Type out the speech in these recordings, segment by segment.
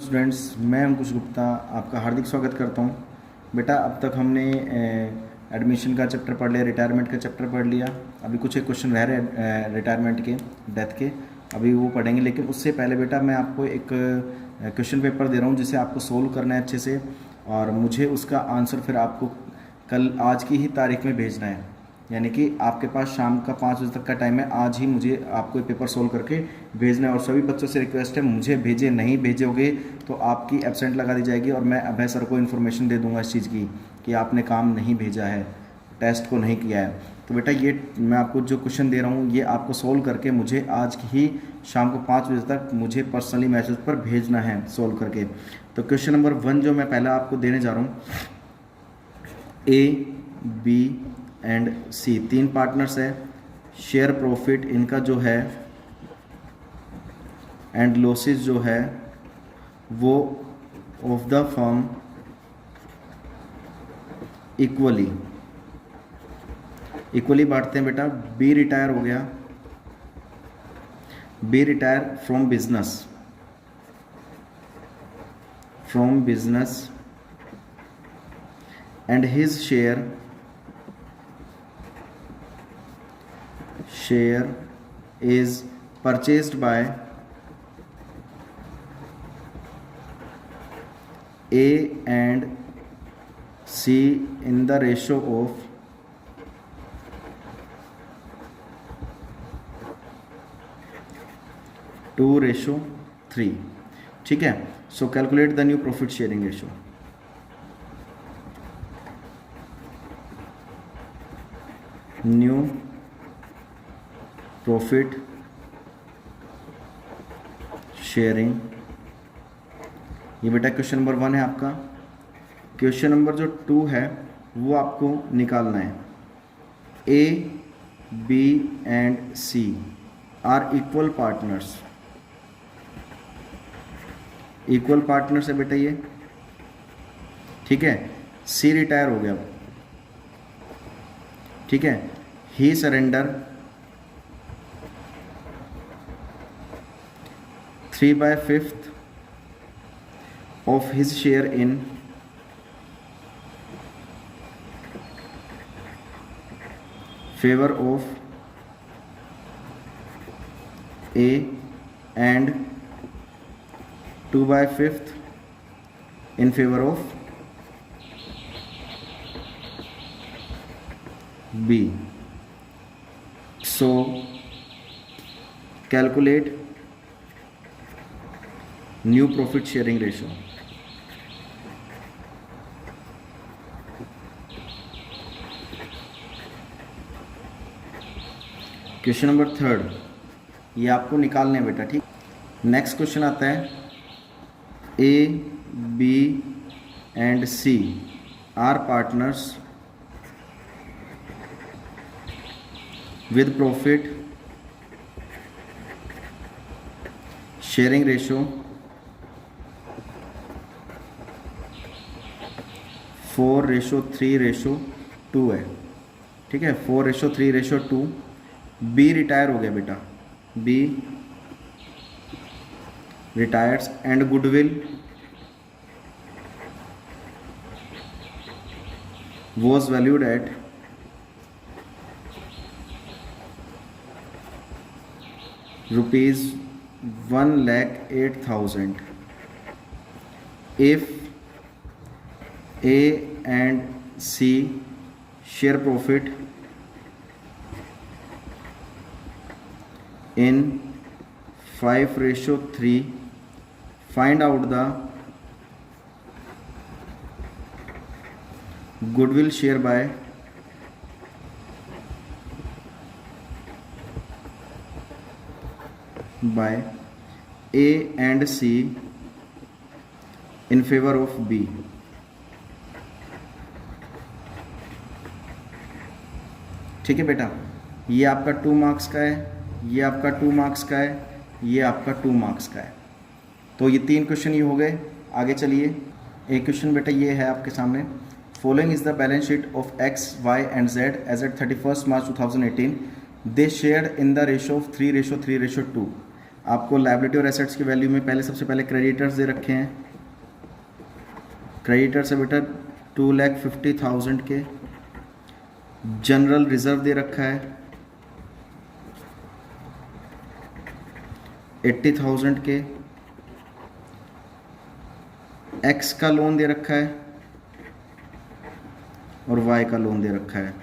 Students, मैं अंकुश गुप्ता आपका हार्दिक स्वागत करता हूं। बेटा, अब तक हमने एडमिशन का चैप्टर पढ़ लिया, रिटायरमेंट का चैप्टर पढ़ लिया। अभी कुछ एक क्वेश्चन रह रहे रिटायरमेंट के, डेथ के, अभी वो पढ़ेंगे। लेकिन उससे पहले बेटा मैं आपको एक क्वेश्चन पेपर दे रहा हूं जिसे आपको सोल्व करना है अच्छे से, और मुझे उसका आंसर फिर आपको कल आज की ही तारीख में भेजना है। यानी कि आपके पास शाम का 5 बजे तक का टाइम है। आज ही मुझे आपको ये पेपर सोल्व करके भेजना है। और सभी बच्चों से रिक्वेस्ट है, मुझे भेजे, नहीं भेजोगे तो आपकी एब्सेंट लगा दी जाएगी और मैं अभय सर को इन्फॉर्मेशन दे दूंगा इस चीज़ की कि आपने काम नहीं भेजा है, टेस्ट को नहीं किया है। तो बेटा, ये मैं आपको जो क्वेश्चन दे रहा हूँ ये आपको सोल्व करके मुझे आज ही शाम को 5 बजे तक मुझे पर्सनली मैसेज पर भेजना है सोल्व करके। तो क्वेश्चन नंबर 1 जो मैं पहला आपको देने जा रहा हूँ, ए, बी एंड सी 3 पार्टनर्स है। शेयर प्रॉफिट इनका जो है एंड लॉसेस जो है वो ऑफ द फर्म इक्वली बांटते हैं बेटा। बी रिटायर हो गया, B retire from business and his share is purchased by A and C in the ratio of 2:3। ठीक है। सो calculate the new profit sharing ratio. New profit sharing, ये बेटा question number 1 है आपका। क्वेश्चन नंबर जो 2 है वो आपको निकालना है। A, B and C are equal partners है बेटा ये। ठीक है। सी रिटायर हो गया। ठीक है। ही surrender 3/5 of his share in favor of A and 2/5 in favor of B. So calculate new profit sharing ratio. Question number 3 ये आपको निकालने हैं बेटा। ठीक। नेक्स्ट क्वेश्चन आता है, A, B and C are partners with profit sharing ratio 4:3:2 है। ठीक है। 4:3:2। बी रिटायर हो गया बेटा, B retires and goodwill was valued at ₹1,08,000 if A and C share profit in 5:3, find out the goodwill share by A and C in favor of B। ठीक है बेटा, ये आपका 2 मार्क्स का है, ये आपका 2 मार्क्स का है, ये आपका 2 मार्क्स का है। तो ये 3 क्वेश्चन ये हो गए। आगे चलिए, एक क्वेश्चन बेटा ये है आपके सामने। Following is the balance sheet of X, Y and Z as at 31 March 2018। They shared in the ratio of 3:3:2। आपको लायबिलिटी और एसेट्स की वैल्यू में पहले सबसे पहले क्रेडिटर्स दे रखे हैं। क्रेडिटर्स है बेटा 2,50,000 के। जनरल रिजर्व दे रखा है 80,000 के। एक्स का लोन दे रखा है और वाई का लोन दे रखा है।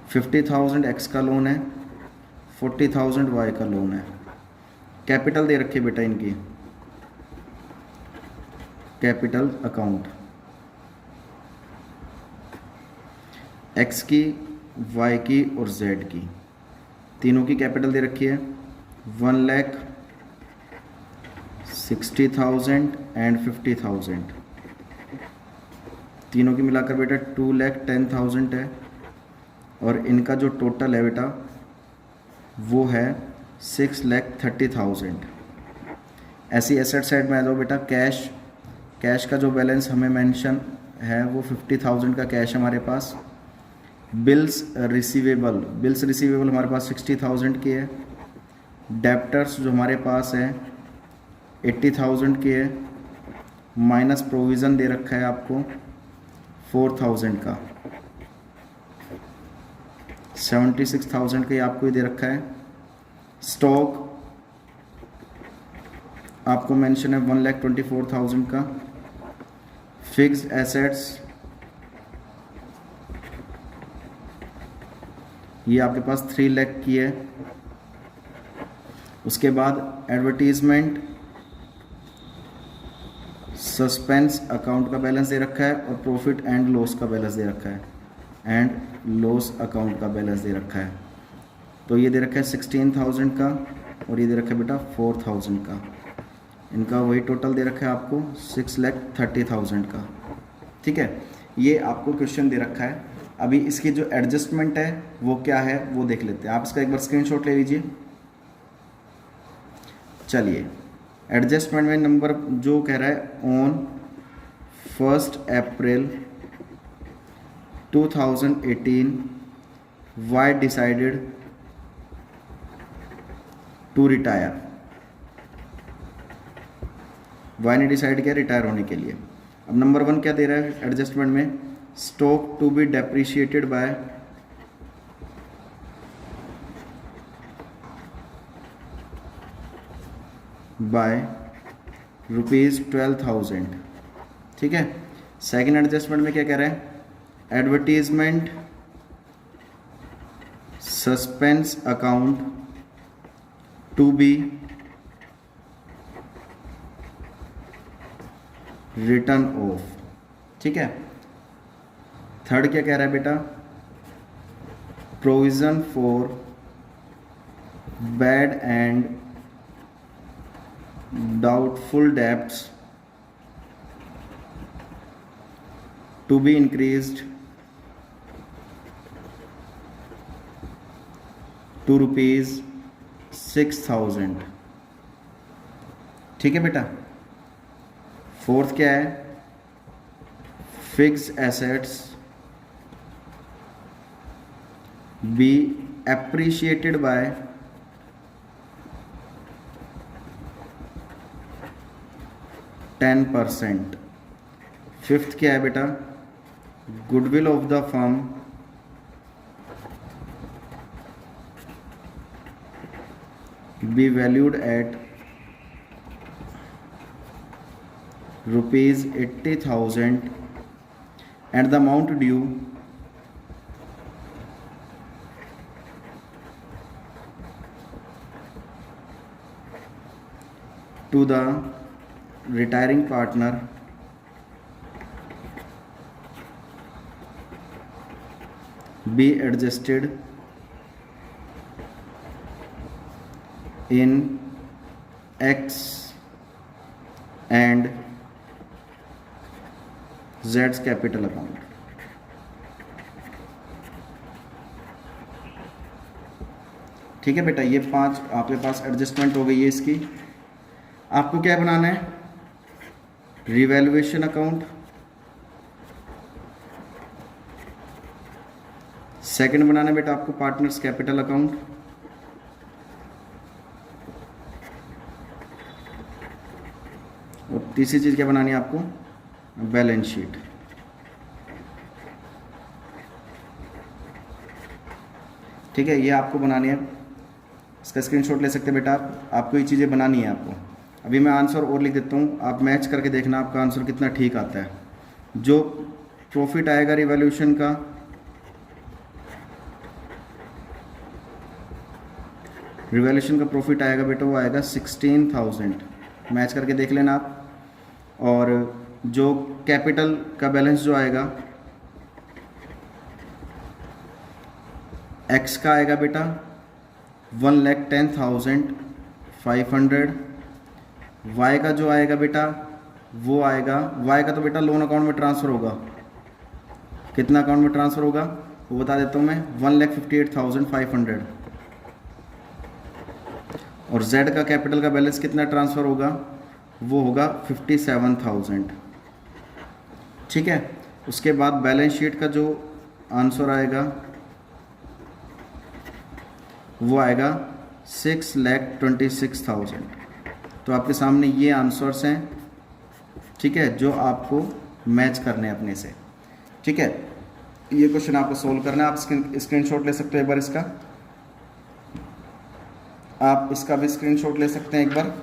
50,000 एक्स का लोन है, 40,000 वाई का लोन है। कैपिटल दे रखे बेटा इनकी, कैपिटल अकाउंट एक्स की, वाई की और जेड की, तीनों की कैपिटल दे रखी है 1,60,000 एंड 50,000। तीनों की मिलाकर बेटा 2,10,000 है और इनका जो टोटल है बेटा वो है 6,30,000। ऐसी एसेट साइड में आ जाओ बेटा। कैश, कैश का जो बैलेंस हमें मेंशन है वो 50,000 का कैश हमारे पास। बिल्स रिसीवेबल, बिल्स रिसीवेबल हमारे पास 60,000 की है। डेप्टर्स जो हमारे पास है 80,000 की है, माइनस प्रोविज़न दे रखा है आपको 4,000 का। 76,000 का ही आपको ही दे रखा है। स्टॉक आपको मेंशन है 1,24,000 का। फिक्स्ड एसेट्स ये आपके पास 3 लाख की है। उसके बाद एडवर्टीजमेंट, सस्पेंस अकाउंट का बैलेंस दे रखा है और प्रॉफिट एंड लॉस का बैलेंस दे रखा है, एंड लॉस अकाउंट का बैलेंस दे रखा है। तो ये दे रखा है 16,000 का और ये दे रखा है बेटा 4,000 का। इनका वही टोटल दे रखा है आपको 6,30,000 का। ठीक है, ये आपको क्वेश्चन दे रखा है। अभी इसकी जो एडजस्टमेंट है वो क्या है वो देख लेते हैं। आप इसका एक बार स्क्रीनशॉट ले लीजिए। चलिए, एडजस्टमेंट में नंबर जो कह रहा है on 1 April 2018 Y decided to retire. Y ने डिसाइड किया रिटायर होने के लिए। अब नंबर 1 क्या दे रहा है एडजस्टमेंट में, stock to be depreciated by ₹12,000। ठीक है। सेकेंड एडजस्टमेंट में क्या कह रहा है, advertisement suspense account to be return off. ठीक है। थर्ड क्या कह रहा है बेटा, provision for bad and doubtful debts to be increased to ₹6,000। ठीक है बेटा। फोर्थ क्या है, fixed assets be appreciated by %10। Fifth क्या है बेटा, goodwill of the firm be valued at ₹80,000 and the amount due to the retiring partner be adjusted in X and Z's capital account. ठीक है बेटा, ये 5 आपके पास एडजस्टमेंट हो गई है इसकी। आपको क्या बनाना है, रिवैल्यूएशन अकाउंट, सेकंड बनाना है बेटा आपको पार्टनर्स कैपिटल अकाउंट, और तीसरी चीज़ क्या बनानी है आपको, बैलेंस शीट। ठीक है, ये आपको बनानी है, इसका स्क्रीनशॉट ले सकते हैं बेटा आप, आपको ये चीज़ें बनानी है आपको। अभी मैं आंसर और लिख देता हूँ, आप मैच करके देखना आपका आंसर कितना ठीक आता है। जो प्रॉफिट आएगा रिवॉल्यूशन का, रिवॉल्यूशन का प्रॉफिट आएगा बेटा वो आएगा 16,000, मैच करके देख लेना आप। और जो कैपिटल का बैलेंस जो आएगा एक्स का आएगा बेटा 1,10,500। वाई का जो आएगा बेटा वो आएगा, वाई का तो बेटा लोन अकाउंट में ट्रांसफ़र होगा, कितना अकाउंट में ट्रांसफ़र होगा वो बता देता हूँ मैं, 1,58,500। और जेड का कैपिटल का बैलेंस कितना ट्रांसफ़र होगा, वो होगा 57,000। ठीक है, उसके बाद बैलेंस शीट का जो आंसर आएगा वो आएगा 6,26,000। तो आपके सामने ये आंसर्स हैं, ठीक है, जो आपको मैच करने हैं अपने से। ठीक है, ये क्वेश्चन आपको सोल्व करना है। आप स्क्रीनशॉट ले सकते हो एक बार इसका, आप इसका भी स्क्रीनशॉट ले सकते हैं एक बार।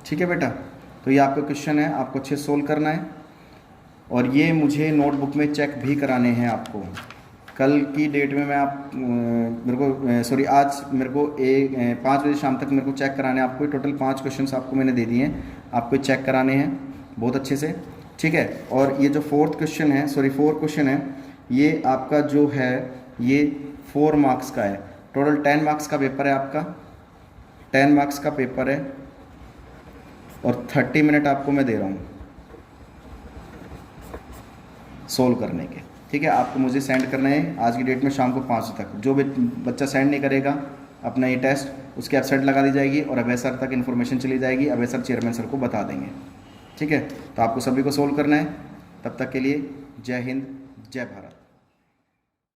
ठीक है बेटा, तो ये आपका क्वेश्चन है, आपको अच्छे सोल्व करना है। और ये मुझे नोटबुक में चेक भी कराने हैं आपको। कल की डेट में मैं आप मेरे को सॉरी आज मेरे को 5 बजे शाम तक मेरे को चेक कराने हैं आपको। टोटल 5 क्वेश्चंस आपको मैंने दे दिए हैं, आपको चेक कराने हैं बहुत अच्छे से। ठीक है, और ये जो 4th क्वेश्चन है, सॉरी 4 क्वेश्चन है, ये आपका जो है ये 4 मार्क्स का है। टोटल 10 मार्क्स का पेपर है आपका, 10 मार्क्स का पेपर है और 30 मिनट आपको मैं दे रहा हूँ सोल्व करने के। ठीक है, आपको मुझे सेंड करना है आज की डेट में शाम को 5 तक। जो भी बच्चा सेंड नहीं करेगा अपना ये टेस्ट, उसकी वेबसाइट लगा दी जाएगी और अभय सर तक इन्फॉर्मेशन चली जाएगी, अभय सर चेयरमैन सर को बता देंगे। ठीक है, तो आपको सभी को सोल्व करना है। तब तक के लिए जय हिंद, जय भारत।